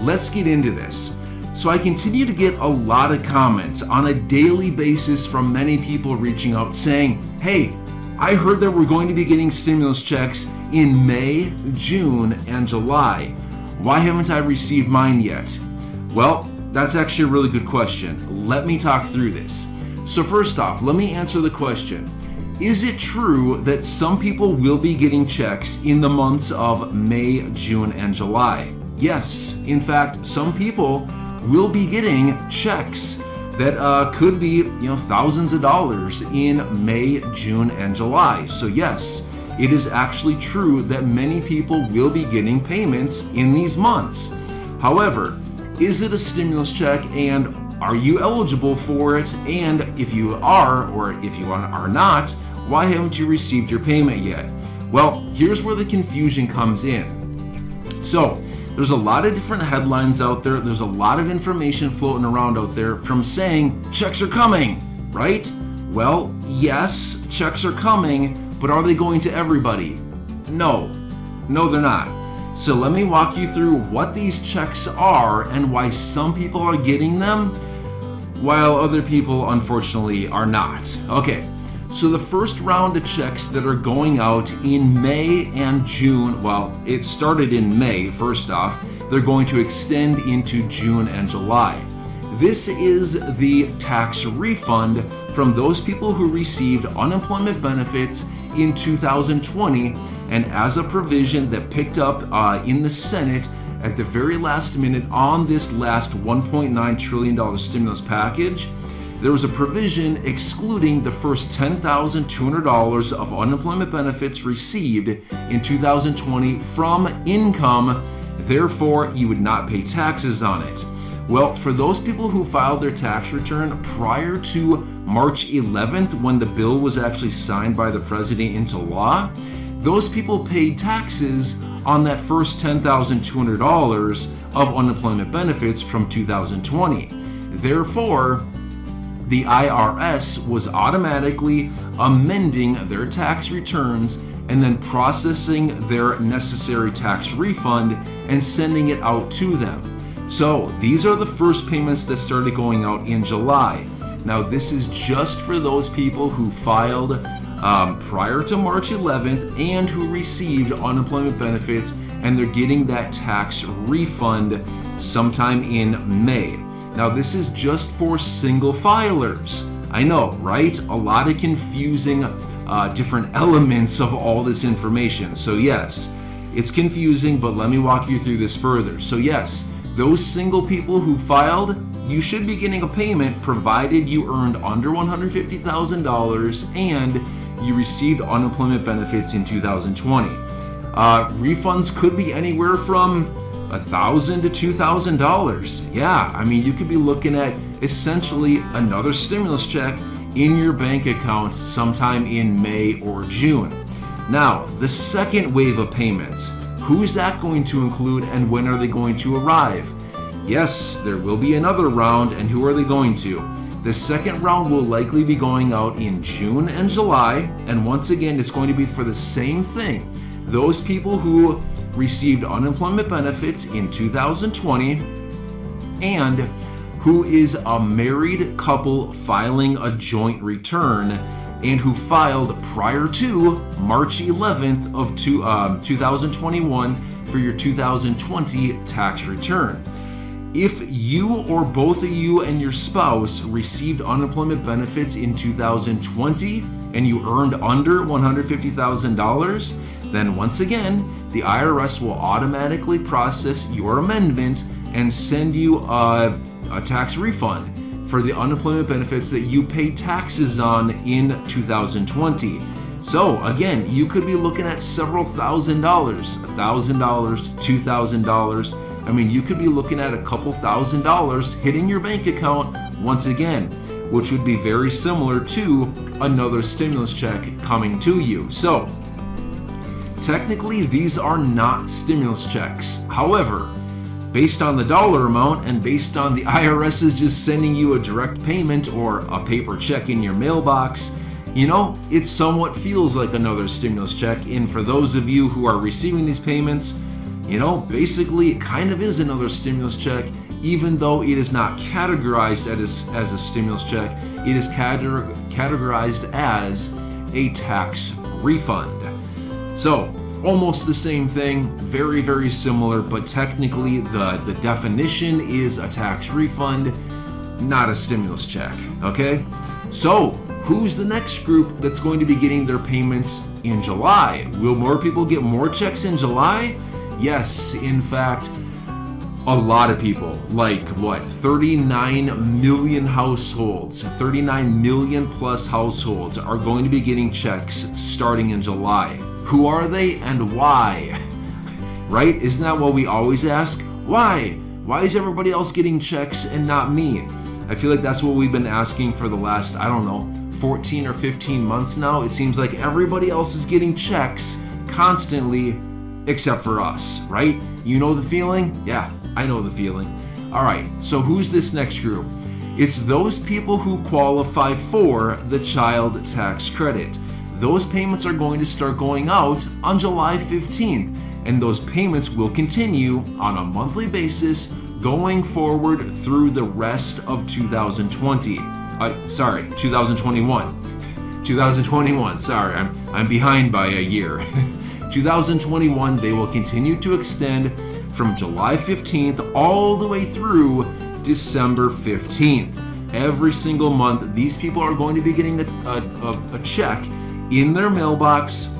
let's get into this. So I continue to get a lot of comments on a daily basis from many people reaching out saying, hey, I heard that we're going to be getting stimulus checks in May, June, and July. Why haven't I received mine yet? Well, that's actually a really good question. Let me talk through this. So first off, let me answer the question. Is it true that some people will be getting checks in the months of May, June, and July? Yes, in fact, some people will be getting checks that could be, thousands of dollars in May, June, and July. So yes, it is actually true that many people will be getting payments in these months. However, is it a stimulus check, and are you eligible for it? And if you are, or if you are not, why haven't you received your payment yet? Well, here's where the confusion comes in. So, there's a lot of different headlines out there. There's a lot of information floating around out there from saying checks are coming, right? Well, yes, checks are coming, but are they going to everybody? No, they're not. So let me walk you through what these checks are and why some people are getting them while other people unfortunately are not. Okay. So the first round of checks that are going out in May and June, well, it started in May, first off, they're going to extend into June and July. This is the tax refund from those people who received unemployment benefits in 2020, and as a provision that picked up in the Senate at the very last minute on this last $1.9 trillion stimulus package, there was a provision excluding the first $10,200 of unemployment benefits received in 2020 from income. Therefore, you would not pay taxes on it. Well, for those people who filed their tax return prior to March 11th, when the bill was actually signed by the president into law, those people paid taxes on that first $10,200 of unemployment benefits from 2020. Therefore, the IRS was automatically amending their tax returns and then processing their necessary tax refund and sending it out to them. So these are the first payments that started going out in July. Now this is just for those people who filed prior to March 11th and who received unemployment benefits, and they're getting that tax refund sometime in May. Now this is just for single filers. I know, right? A lot of confusing different elements of all this information. So yes, it's confusing, but let me walk you through this further. So yes, those single people who filed, you should be getting a payment provided you earned under $150,000 and you received unemployment benefits in 2020. Refunds could be anywhere from $1,000 to $2,000. Yeah, I mean, you could be looking at essentially another stimulus check in your bank account sometime in May or June. Now, the second wave of payments, who's that going to include and when are they going to arrive? Yes, there will be another round, and who are they going to? The second round will likely be going out in June and July, and once again, it's going to be for the same thing. Those people who received unemployment benefits in 2020 and who is a married couple filing a joint return and who filed prior to March 11th of 2021 for your 2020 tax return. If you or both of you and your spouse received unemployment benefits in 2020 and you earned under $150,000, then once again, the IRS will automatically process your amendment and send you a tax refund for the unemployment benefits that you paid taxes on in 2020. So again, you could be looking at several $1,000, $2,000. I mean, you could be looking at a couple $1,000 hitting your bank account once again, which would be very similar to another stimulus check coming to you. So technically, these are not stimulus checks. However, based on the dollar amount and based on the IRS is just sending you a direct payment or a paper check in your mailbox, it somewhat feels like another stimulus check. And for those of you who are receiving these payments, basically it kind of is another stimulus check, even though it is not categorized as a stimulus check. It is categorized as a tax refund. So almost the same thing, very, very similar, but technically the definition is a tax refund, not a stimulus check, okay? So who's the next group that's going to be getting their payments in July? Will more people get more checks in July? Yes, in fact, a lot of people, like 39 million households, 39 million plus households are going to be getting checks starting in July. Who are they and why? Right? Isn't that what we always ask? Why? Why is everybody else getting checks and not me? I feel like that's what we've been asking for the last, 14 or 15 months now. It seems like everybody else is getting checks constantly except for us, right? You know the feeling? Yeah, I know the feeling. All right, so who's this next group? It's those people who qualify for the child tax credit. Those payments are going to start going out on July 15th, and those payments will continue on a monthly basis going forward through the rest of 2021. 2021, sorry, I'm behind by a year. 2021, they will continue to extend from July 15th all the way through December 15th. Every single month, these people are going to be getting a check in their mailbox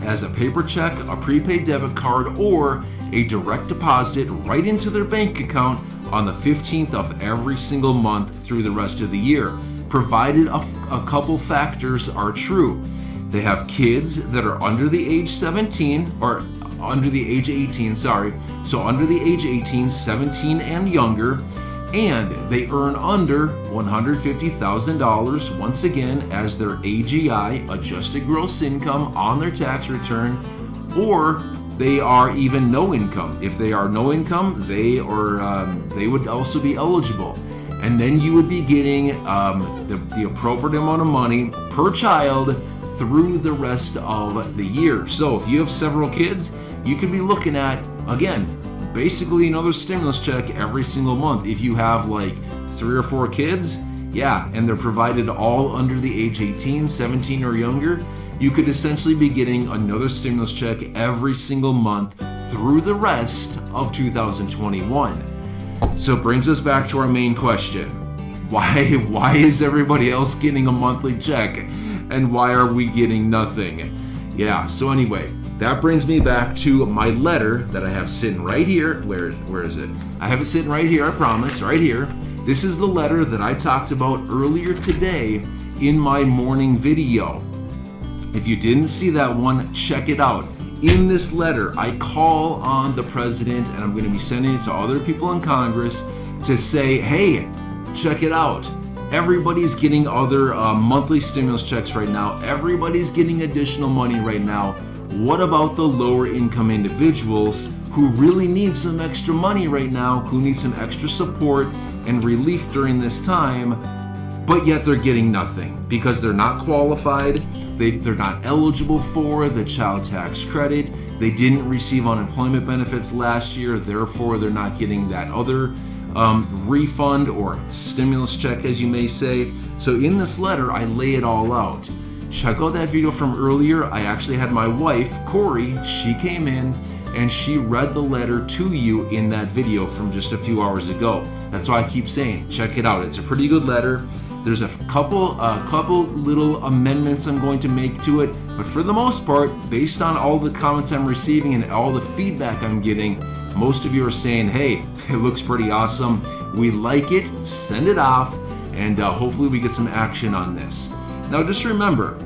as a paper check, a prepaid debit card, or a direct deposit right into their bank account on the 15th of every single month through the rest of the year, provided a couple factors are true. They have kids that are under the age 17, or under the age 18, sorry. So under the age 18, 17 and younger, and they earn under $150,000 once again as their AGI, adjusted gross income, on their tax return, or they are even no income. If they are no income, they would also be eligible. And then you would be getting the appropriate amount of money per child through the rest of the year. So if you have several kids, you could be looking at, again, basically another stimulus check every single month. If you have 3 or 4 kids, yeah, and they're provided all under the age 18, 17 or younger, you could essentially be getting another stimulus check every single month through the rest of 2021. So it brings us back to our main question. Why is everybody else getting a monthly check and why are we getting nothing? Yeah, so anyway, that brings me back to my letter that I have sitting right here. Where is it? I have it sitting right here, I promise, right here. This is the letter that I talked about earlier today in my morning video. If you didn't see that one, check it out. In this letter, I call on the president, and I'm going to be sending it to other people in Congress to say, hey, check it out. Everybody's getting other monthly stimulus checks right now. Everybody's getting additional money right now. What about the lower income individuals who really need some extra money right now, who need some extra support and relief during this time, but yet they're getting nothing because they're not qualified, they're not eligible for the child tax credit, they didn't receive unemployment benefits last year, therefore they're not getting that other refund or stimulus check, as you may say. So in this letter, I lay it all out. Check out that video from earlier. I actually had my wife, Corey, she came in and she read the letter to you in that video from just a few hours ago. That's why I keep saying, check it out. It's a pretty good letter. There's a couple little amendments I'm going to make to it, but for the most part, based on all the comments I'm receiving and all the feedback I'm getting, most of you are saying, hey, it looks pretty awesome. We like it, send it off, and hopefully we get some action on this. Now just remember,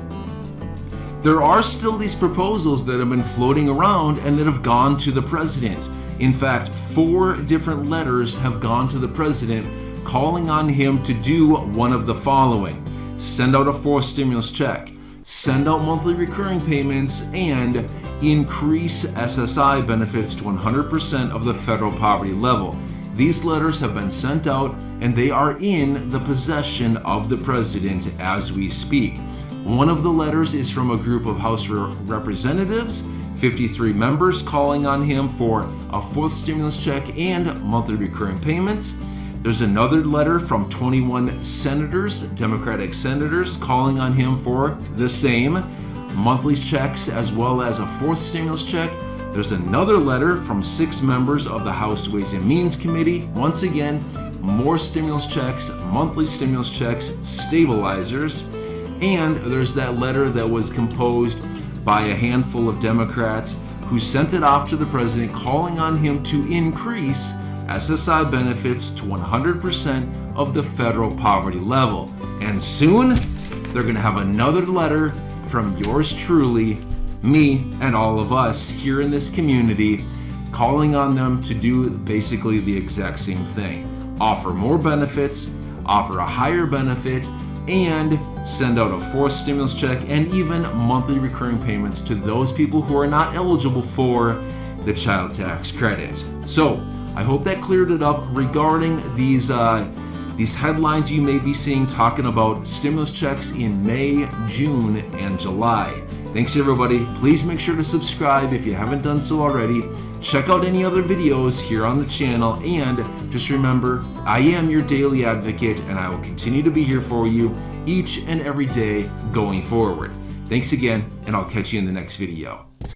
there are still these proposals that have been floating around and that have gone to the president. In fact, 4 different letters have gone to the president calling on him to do one of the following: send out a 4th stimulus check, send out monthly recurring payments, and increase SSI benefits to 100% of the federal poverty level. These letters have been sent out and they are in the possession of the president as we speak. One of the letters is from a group of House representatives 53 members calling on him for a fourth stimulus check and monthly recurring payments. There's another letter from 21 senators, Democratic senators, calling on him for the same monthly checks as well as a fourth stimulus check. There's another letter from 6 members of the House Ways and Means Committee. Once again, more stimulus checks, monthly stimulus checks, stabilizers. And there's that letter that was composed by a handful of Democrats who sent it off to the president calling on him to increase SSI benefits to 100% of the federal poverty level. And soon, they're going to have another letter from yours truly, me, and all of us here in this community, calling on them to do basically the exact same thing. Offer more benefits, offer a higher benefit, and send out a fourth stimulus check and even monthly recurring payments to those people who are not eligible for the child tax credit. So, I hope that cleared it up regarding these headlines you may be seeing talking about stimulus checks in May, June, and July. Thanks everybody. Please make sure to subscribe if you haven't done so already. Check out any other videos here on the channel, and just remember, I am your daily advocate and I will continue to be here for you each and every day going forward. Thanks again, and I'll catch you in the next video.